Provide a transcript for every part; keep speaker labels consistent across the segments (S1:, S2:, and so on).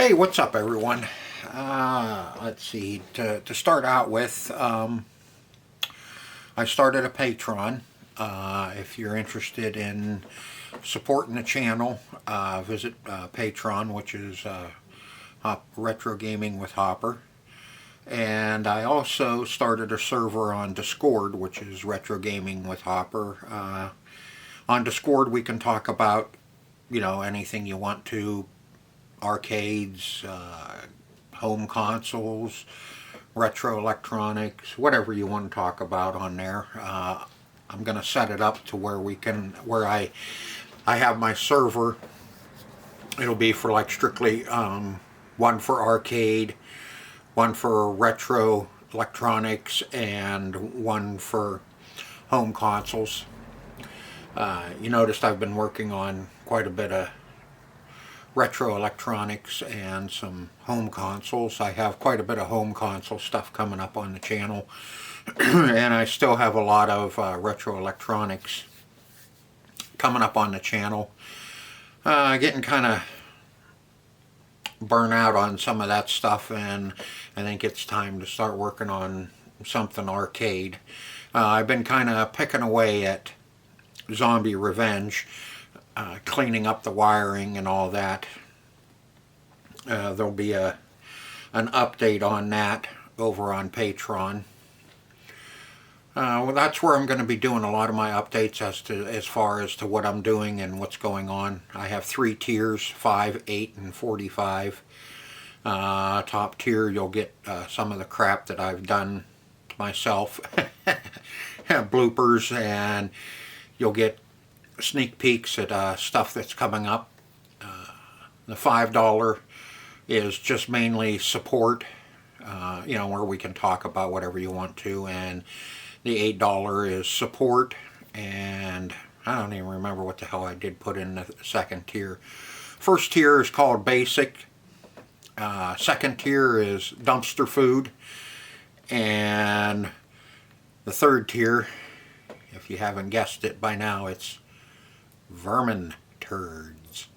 S1: Hey, what's up, everyone? Let's see. To start out with, I started a Patreon. If you're interested in supporting the channel, visit Patreon, which is Retro Gaming with Hopper. And I also started a server on Discord, which is Retro Gaming with Hopper. On Discord, we can talk about, anything you want to. Arcades, home consoles, retro electronics, whatever you want to talk about on there. I'm going to set it up to where I have my server. It'll be for like strictly one for arcade, one for retro electronics, and one for home consoles. You noticed I've been working on quite a bit of retro electronics and some home consoles. I have quite a bit of home console stuff coming up on the channel. And I still have a lot of retro electronics coming up on the channel. Getting kind of burnt out on some of that stuff, and I think it's time to start working on something arcade. I've been kind of picking away at Zombie Revenge, cleaning up the wiring and all that. There'll be an update on that over on Patreon. Well, that's where I'm going to be doing a lot of my updates as far as to what I'm doing and what's going on. I have 3 tiers, 5, 8, and 45. Top tier, you'll get some of the crap that I've done myself, bloopers, and you'll get sneak peeks at stuff that's coming up. The $5 is just mainly support, where we can talk about whatever you want to, and the $8 is support, and I don't even remember what the hell I did put in the second tier. First tier is called basic, second tier is dumpster food, and the third tier, if you haven't guessed it by now, it's vermin turds.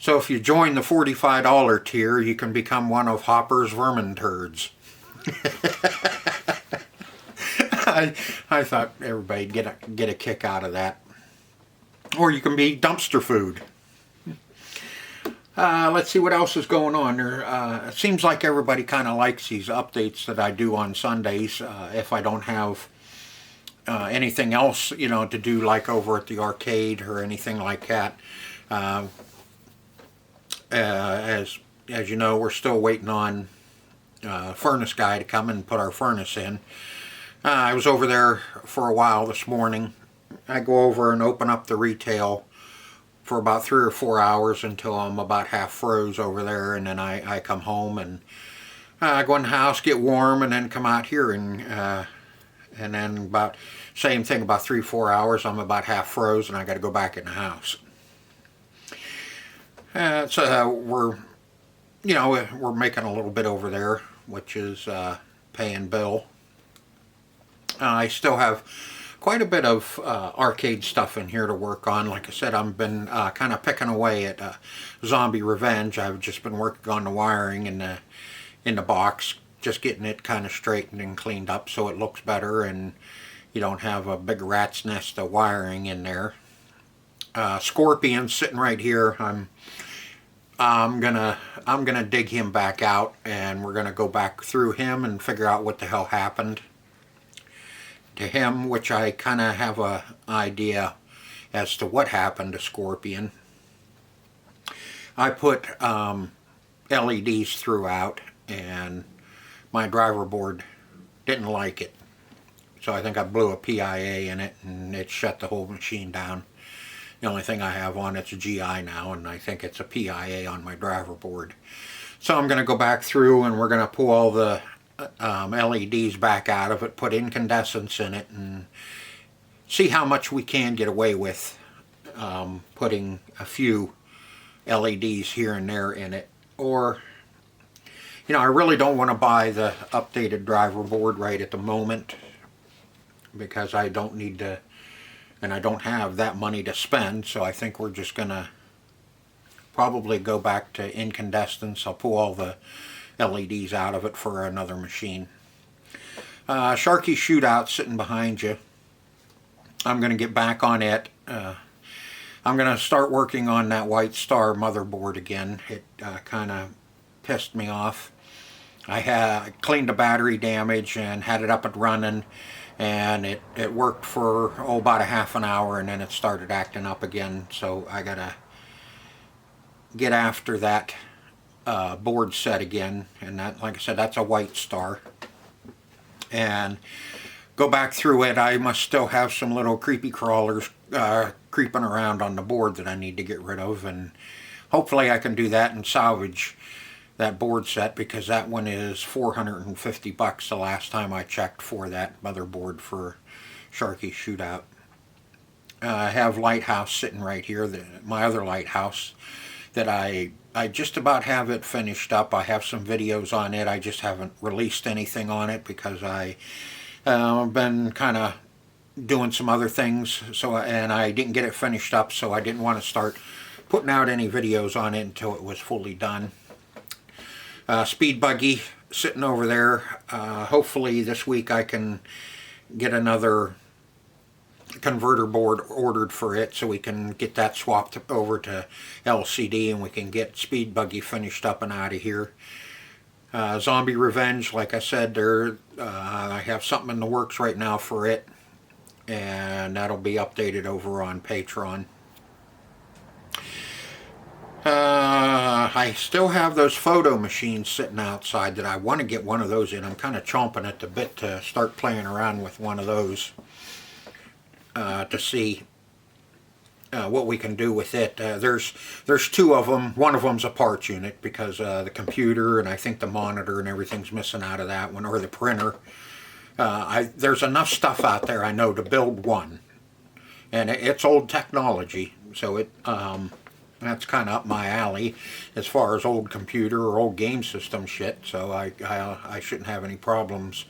S1: So if you join the $45 tier, you can become one of Hopper's vermin turds. I thought everybody'd get a kick out of that. Or you can be dumpster food. Let's see what else is going on there. It seems like everybody kind of likes these updates that I do on Sundays. If I don't have anything else, to do, like over at the arcade or anything like that. As you know, we're still waiting on furnace guy to come and put our furnace in. I was over there for a while this morning. I go over and open up the retail for about 3 or 4 hours until I'm about half froze over there, and then I come home and go in the house, get warm, and then come out here, and then about same thing, about 3-4 hours, I'm about half froze and I got to go back in the house. So we're making a little bit over there, which is paying bill. I still have quite a bit of arcade stuff in here to work on. Like I said, I've been kind of picking away at Zombie Revenge. I've just been working on the wiring in the box, just getting it kind of straightened and cleaned up so it looks better and you don't have a big rat's nest of wiring in there. Scorpion sitting right here. I'm gonna dig him back out, and we're gonna go back through him and figure out what the hell happened to him, which I kind of have a idea as to what happened to Scorpion. I put LEDs throughout, and my driver board didn't like it, so I think I blew a PIA in it and it shut the whole machine down. The only thing I have on it's a GI now, and I think it's a PIA on my driver board. So I'm going to go back through and we're going to pull all the LEDs back out of it, put incandescents in it, and see how much we can get away with putting a few LEDs here and there in it. Or, I really don't want to buy the updated driver board right at the moment, because I don't need to, and I don't have that money to spend, so I think we're just going to probably go back to incandescence. I'll pull all the LEDs out of it for another machine. Sharky Shootout sitting behind you. I'm going to get back on it. I'm going to start working on that White Star motherboard again. It kind of pissed me off. I had cleaned the battery damage and had it up and running, and it worked for about a half an hour, and then it started acting up again. So I got to get after that board set again, and that, like I said, that's a White Star. And go back through it. I must still have some little creepy crawlers creeping around on the board that I need to get rid of, and hopefully I can do that and salvage that board set, because that one is $450 the last time I checked for that motherboard for Sharky Shootout. I have Lighthouse sitting right here, my other Lighthouse, that I just about have it finished up. I have some videos on it. I just haven't released anything on it because I've been kind of doing some other things, and I didn't get it finished up, so I didn't want to start putting out any videos on it until it was fully done. Speed Buggy sitting over there. Hopefully this week I can get another converter board ordered for it, so we can get that swapped over to LCD and we can get Speed Buggy finished up and out of here. Zombie Revenge, like I said, I have something in the works right now for it, and that'll be updated over on Patreon. I still have those photo machines sitting outside that I want to get one of those in. I'm kind of chomping at the bit to start playing around with one of those to see what we can do with it. There's two of them. One of them's a parts unit because the computer and I think the monitor and everything's missing out of that one, or the printer. There's enough stuff out there, I know, to build one, and it's old technology, so that's kind of up my alley as far as old computer or old game system shit, so I shouldn't have any problems.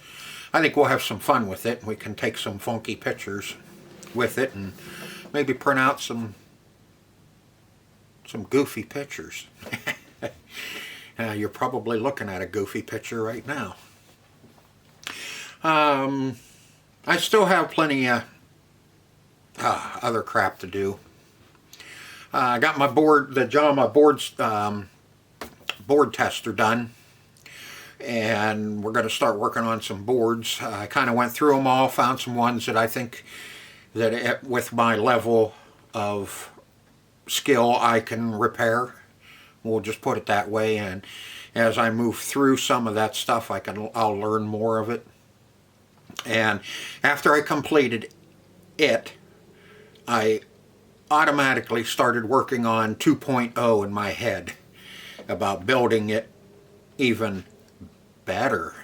S1: I think we'll have some fun with it. We can take some funky pictures with it and maybe print out some goofy pictures. You're probably looking at a goofy picture right now. I still have plenty of other crap to do. I got my board, the JAMA boards, board tester done, and we're going to start working on some boards. I kind of went through them all, found some ones that I think that with my level of skill I can repair. We'll just put it that way, and as I move through some of that stuff I'll learn more of it. And after I completed it, I automatically started working on 2.0 in my head about building it even better,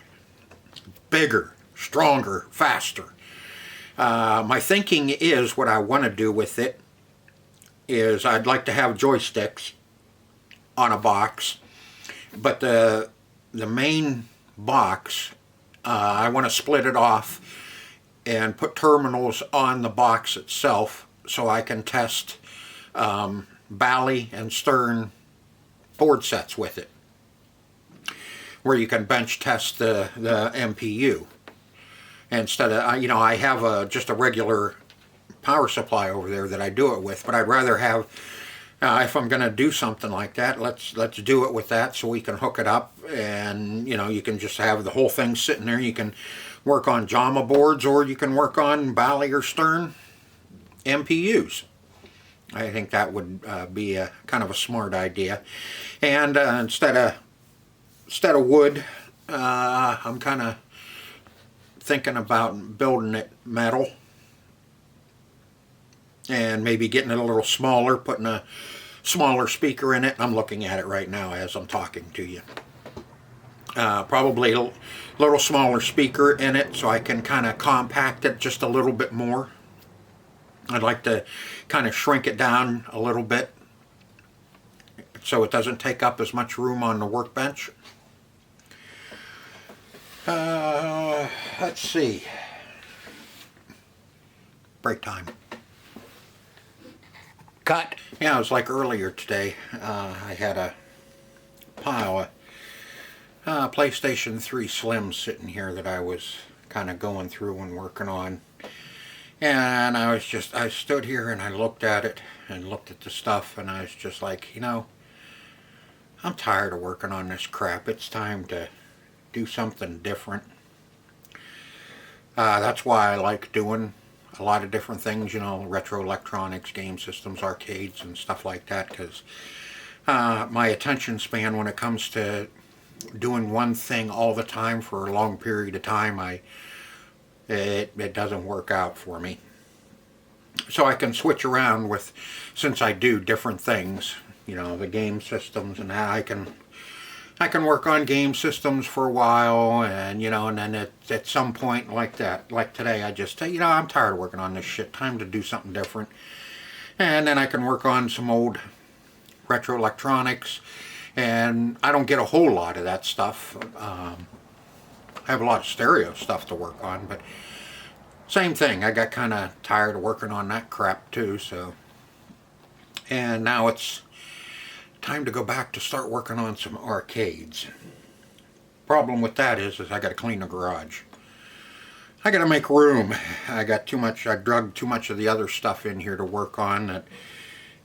S1: bigger, stronger, faster. My thinking is, what I want to do with it is I'd like to have joysticks on a box, but the main box, I want to split it off and put terminals on the box itself so I can test Bally and Stern board sets with it, where you can bench test the MPU. Instead of, I have just a regular power supply over there that I do it with, but I'd rather have, if I'm going to do something like that, let's do it with that so we can hook it up, and you can just have the whole thing sitting there. You can work on JAMA boards, or you can work on Bally or Stern MPUs. I think that would be a kind of a smart idea. And instead of wood, I'm kind of thinking about building it metal, and maybe getting it a little smaller, putting a smaller speaker in it. I'm looking at it right now as I'm talking to you. Probably a little smaller speaker in it so I can kind of compact it just a little bit more. I'd like to kind of shrink it down a little bit so it doesn't take up as much room on the workbench. Let's see. Break time. Cut. Yeah, it was like earlier today. I had a pile of PlayStation 3 Slims sitting here that I was kind of going through and working on. And I stood here and I looked at it and looked at the stuff, and I was just like, I'm tired of working on this crap. It's time to do something different. That's why I like doing a lot of different things, retro electronics, game systems, arcades, and stuff like that, because my attention span when it comes to doing one thing all the time for a long period of time, it doesn't work out for me. So I can switch around since I do different things, the game systems, and I can work on game systems for a while, and and then at some point like today, I just say, I'm tired of working on this shit. Time to do something different. And then I can work on some old retro electronics, and I don't get a whole lot of that stuff. I have a lot of stereo stuff to work on, but same thing. I got kind of tired of working on that crap too. And now it's time to go back to start working on some arcades. Problem with that is I got to clean the garage. I got to make room. I drug too much of the other stuff in here to work on, that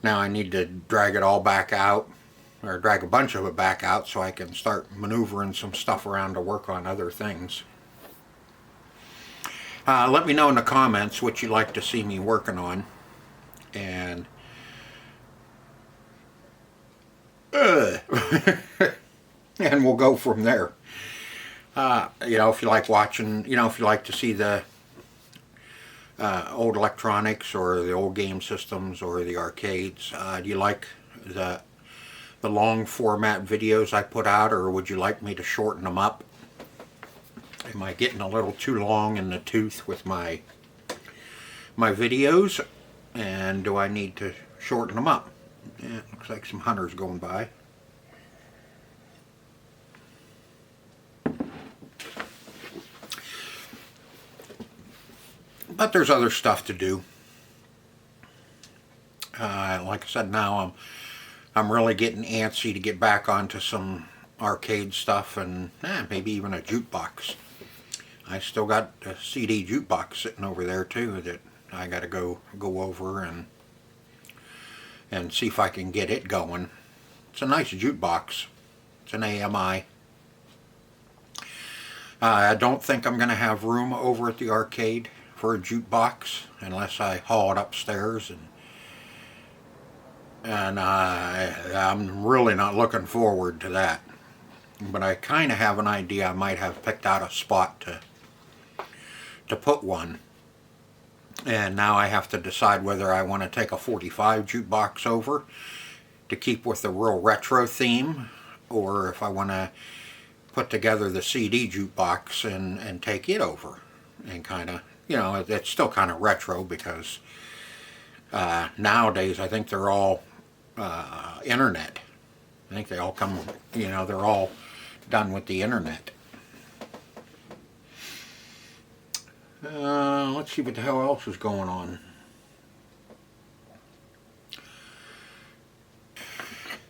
S1: now I need to drag it all back out, or drag a bunch of it back out, so I can start maneuvering some stuff around to work on other things. Let me know in the comments what you'd like to see me working on, and and we'll go from there. If you like watching, if you like to see the old electronics or the old game systems or the arcades, do you like the long format videos I put out, or would you like me to shorten them up? Am I getting a little too long in the tooth with my videos, and do I need to shorten them up? Yeah, it looks like some hunters going by. But there's other stuff to do. Like I said, now I'm really getting antsy to get back onto some arcade stuff, and maybe even a jukebox. I still got a CD jukebox sitting over there too that I got to go over and see if I can get it going. It's a nice jukebox. It's an AMI. I don't think I'm going to have room over at the arcade for a jukebox unless I haul it upstairs, and I'm really not looking forward to that. But I kind of have an idea. I might have picked out a spot to put one, and now I have to decide whether I want to take a 45 jukebox over to keep with the real retro theme, or if I want to put together the CD jukebox and take it over and kind of, it's still kind of retro, because nowadays I think they're all internet. I think they all come, they're all done with the internet. Let's see what the hell else is going on.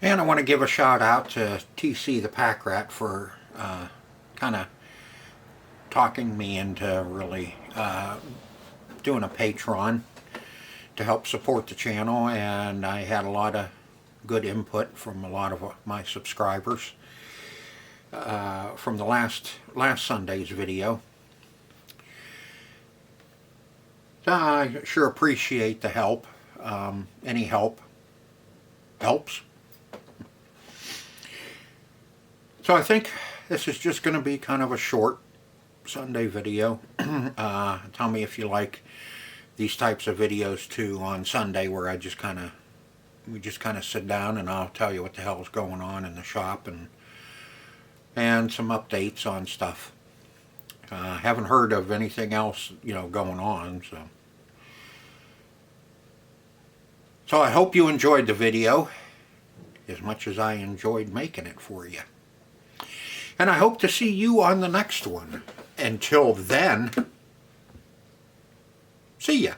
S1: And I want to give a shout out to TC the Pack Rat for kind of talking me into really doing a Patreon to help support the channel, and I had a lot of good input from a lot of my subscribers from the last Sunday's video. I sure appreciate the help. Any help helps. So I think this is just going to be kind of a short Sunday video. Tell me if you like these types of videos too on Sunday, where we just kind of sit down and I'll tell you what the hell is going on in the shop, and some updates on stuff. Haven't heard of anything else, going on, so I hope you enjoyed the video as much as I enjoyed making it for you. And I hope to see you on the next one. Until then, see ya.